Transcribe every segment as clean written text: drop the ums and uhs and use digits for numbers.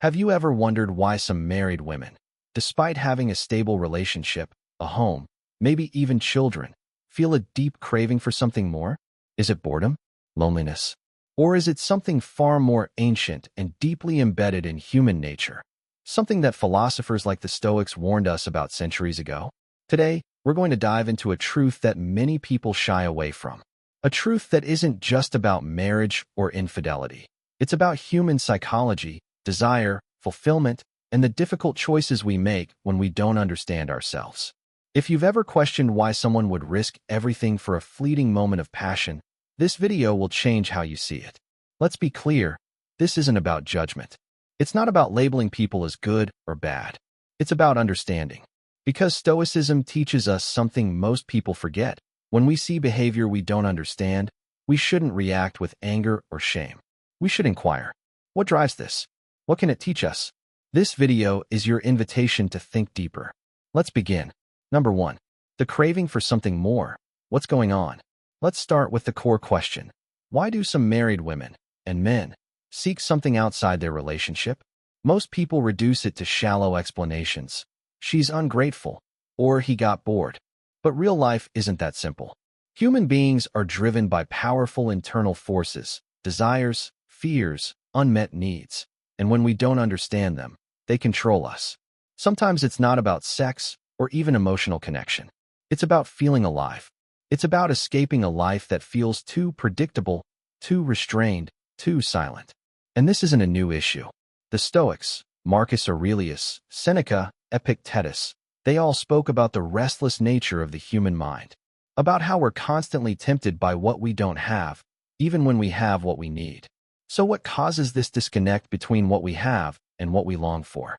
Have you ever wondered why some married women, despite having a stable relationship, a home, maybe even children, feel a deep craving for something more? Is it boredom? Loneliness? Or is it something far more ancient and deeply embedded in human nature? Something that philosophers like the Stoics warned us about centuries ago? Today, we're going to dive into a truth that many people shy away from. A truth that isn't just about marriage or infidelity. It's about human psychology, desire, fulfillment, and the difficult choices we make when we don't understand ourselves. If you've ever questioned why someone would risk everything for a fleeting moment of passion, this video will change how you see it. Let's be clear, this isn't about judgment. It's not about labeling people as good or bad. It's about understanding. Because Stoicism teaches us something most people forget. When we see behavior we don't understand, we shouldn't react with anger or shame. We should inquire. What drives this? What can it teach us? This video is your invitation to think deeper. Let's begin. Number 1. The craving for something more. What's going on? Let's start with the core question. Why do some married women and men seek something outside their relationship? Most people reduce it to shallow explanations. She's ungrateful, or he got bored. But real life isn't that simple. Human beings are driven by powerful internal forces, desires, fears, unmet needs. And when we don't understand them, they control us. Sometimes it's not about sex or even emotional connection. It's about feeling alive. It's about escaping a life that feels too predictable, too restrained, too silent. And this isn't a new issue. The Stoics, Marcus Aurelius, Seneca, Epictetus, they all spoke about the restless nature of the human mind, about how we're constantly tempted by what we don't have, even when we have what we need. So what causes this disconnect between what we have and what we long for?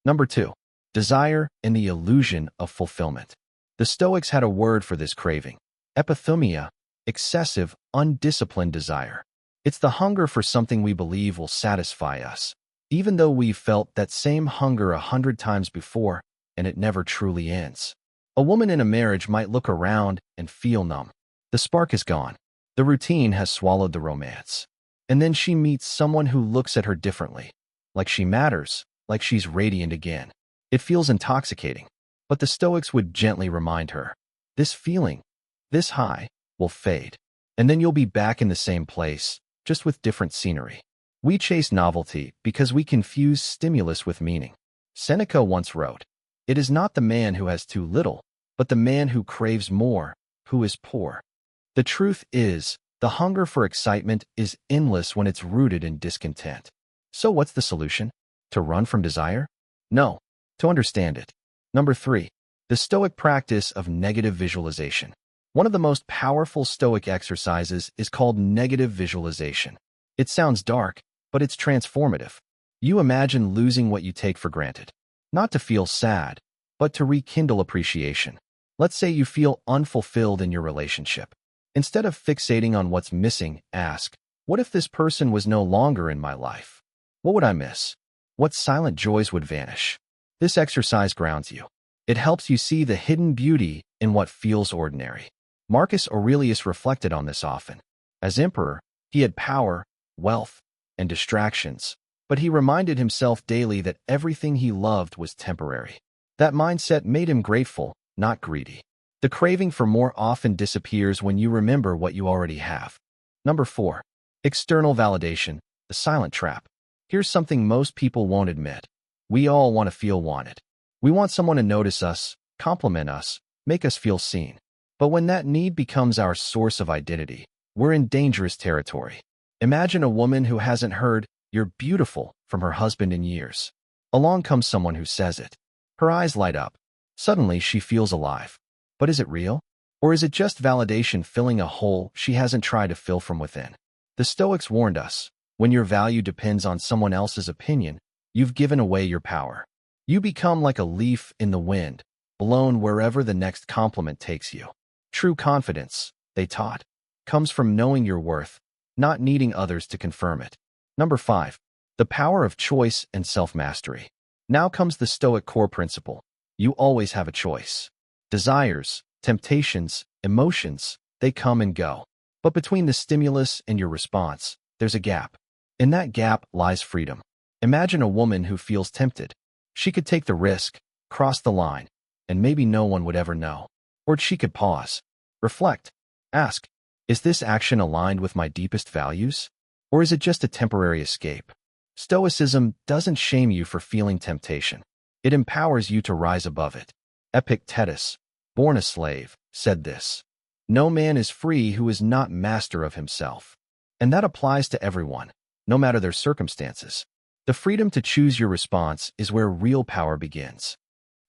Number 2, desire and the illusion of fulfillment. The Stoics had a word for this craving: epithumia, excessive, undisciplined desire. It's the hunger for something we believe will satisfy us, even though we've felt that same hunger 100 times before, and it never truly ends. A woman in a marriage might look around and feel numb. The spark is gone. The routine has swallowed the romance. And then she meets someone who looks at her differently, like she matters, like she's radiant again. It feels intoxicating, but the Stoics would gently remind her, this feeling, this high, will fade, and then you'll be back in the same place, just with different scenery. We chase novelty because we confuse stimulus with meaning. Seneca once wrote, "It is not the man who has too little, but the man who craves more, who is poor." The truth is, the hunger for excitement is endless when it's rooted in discontent. So what's the solution? To run from desire? No, to understand it. Number 3, the Stoic practice of negative visualization. One of the most powerful Stoic exercises is called negative visualization. It sounds dark, but it's transformative. You imagine losing what you take for granted. Not to feel sad, but to rekindle appreciation. Let's say you feel unfulfilled in your relationship. Instead of fixating on what's missing, ask, what if this person was no longer in my life? What would I miss? What silent joys would vanish? This exercise grounds you. It helps you see the hidden beauty in what feels ordinary. Marcus Aurelius reflected on this often. As emperor, he had power, wealth, and distractions, but he reminded himself daily that everything he loved was temporary. That mindset made him grateful, not greedy. The craving for more often disappears when you remember what you already have. Number 4, external validation, the silent trap. Here's something most people won't admit. We all want to feel wanted. We want someone to notice us, compliment us, make us feel seen. But when that need becomes our source of identity, we're in dangerous territory. Imagine a woman who hasn't heard, "You're beautiful," from her husband in years. Along comes someone who says it. Her eyes light up. Suddenly she feels alive. But is it real? Or is it just validation filling a hole she hasn't tried to fill from within? The Stoics warned us, when your value depends on someone else's opinion, you've given away your power. You become like a leaf in the wind, blown wherever the next compliment takes you. True confidence, they taught, comes from knowing your worth, not needing others to confirm it. Number 5, the power of choice and self-mastery. Now comes the Stoic core principle. You always have a choice. Desires, temptations, emotions, they come and go. But between the stimulus and your response, there's a gap. In that gap lies freedom. Imagine a woman who feels tempted. She could take the risk, cross the line, and maybe no one would ever know. Or she could pause, reflect, ask, is this action aligned with my deepest values? Or is it just a temporary escape? Stoicism doesn't shame you for feeling temptation. It empowers you to rise above it. Epictetus, born a slave, said this: "No man is free who is not master of himself." And that applies to everyone, no matter their circumstances. The freedom to choose your response is where real power begins.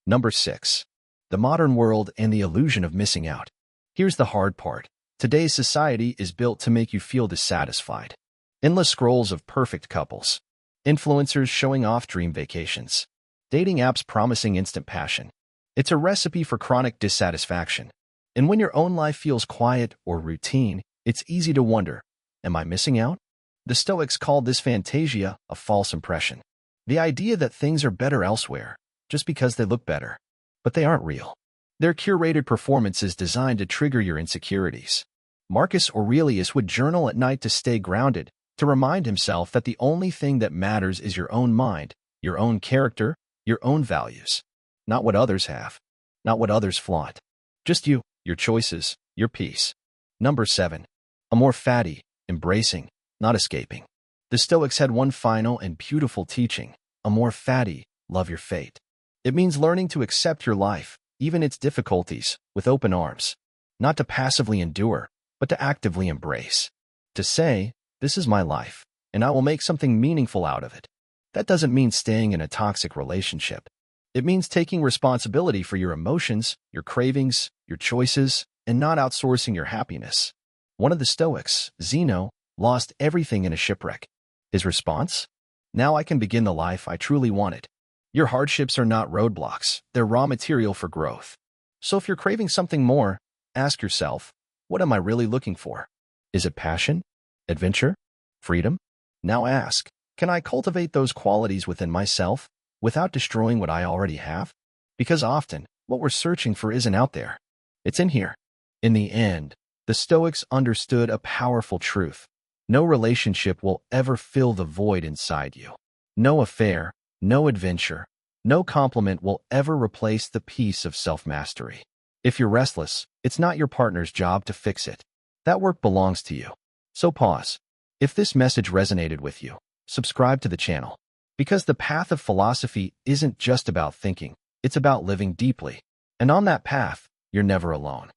Number 6. The modern world and the illusion of missing out. Here's the hard part. Today's society is built to make you feel dissatisfied. Endless scrolls of perfect couples, influencers showing off dream vacations, dating apps promising instant passion. It's a recipe for chronic dissatisfaction. And when your own life feels quiet or routine, it's easy to wonder, am I missing out? The Stoics called this fantasia a false impression. The idea that things are better elsewhere, just because they look better. But they aren't real. They're curated performances designed to trigger your insecurities. Marcus Aurelius would journal at night to stay grounded, to remind himself that the only thing that matters is your own mind, your own character, your own values. Not what others have, not what others flaunt. Just you, your choices, your peace. Number 7. Amor fati, embracing, not escaping. The Stoics had one final and beautiful teaching: amor fati, love your fate. It means learning to accept your life, even its difficulties, with open arms. Not to passively endure, but to actively embrace. To say, this is my life, and I will make something meaningful out of it. That doesn't mean staying in a toxic relationship. It means taking responsibility for your emotions, your cravings, your choices, and not outsourcing your happiness. One of the Stoics, Zeno, lost everything in a shipwreck. His response? Now I can begin the life I truly wanted. Your hardships are not roadblocks, they're raw material for growth. So if you're craving something more, ask yourself, what am I really looking for? Is it passion? Adventure? Freedom? Now ask, can I cultivate those qualities within myself without destroying what I already have? Because often, what we're searching for isn't out there. It's in here. In the end, the Stoics understood a powerful truth. No relationship will ever fill the void inside you. No affair, no adventure, no compliment will ever replace the peace of self-mastery. If you're restless, it's not your partner's job to fix it. That work belongs to you. So pause. If this message resonated with you, subscribe to the channel. Because the path of philosophy isn't just about thinking, it's about living deeply. And on that path, you're never alone.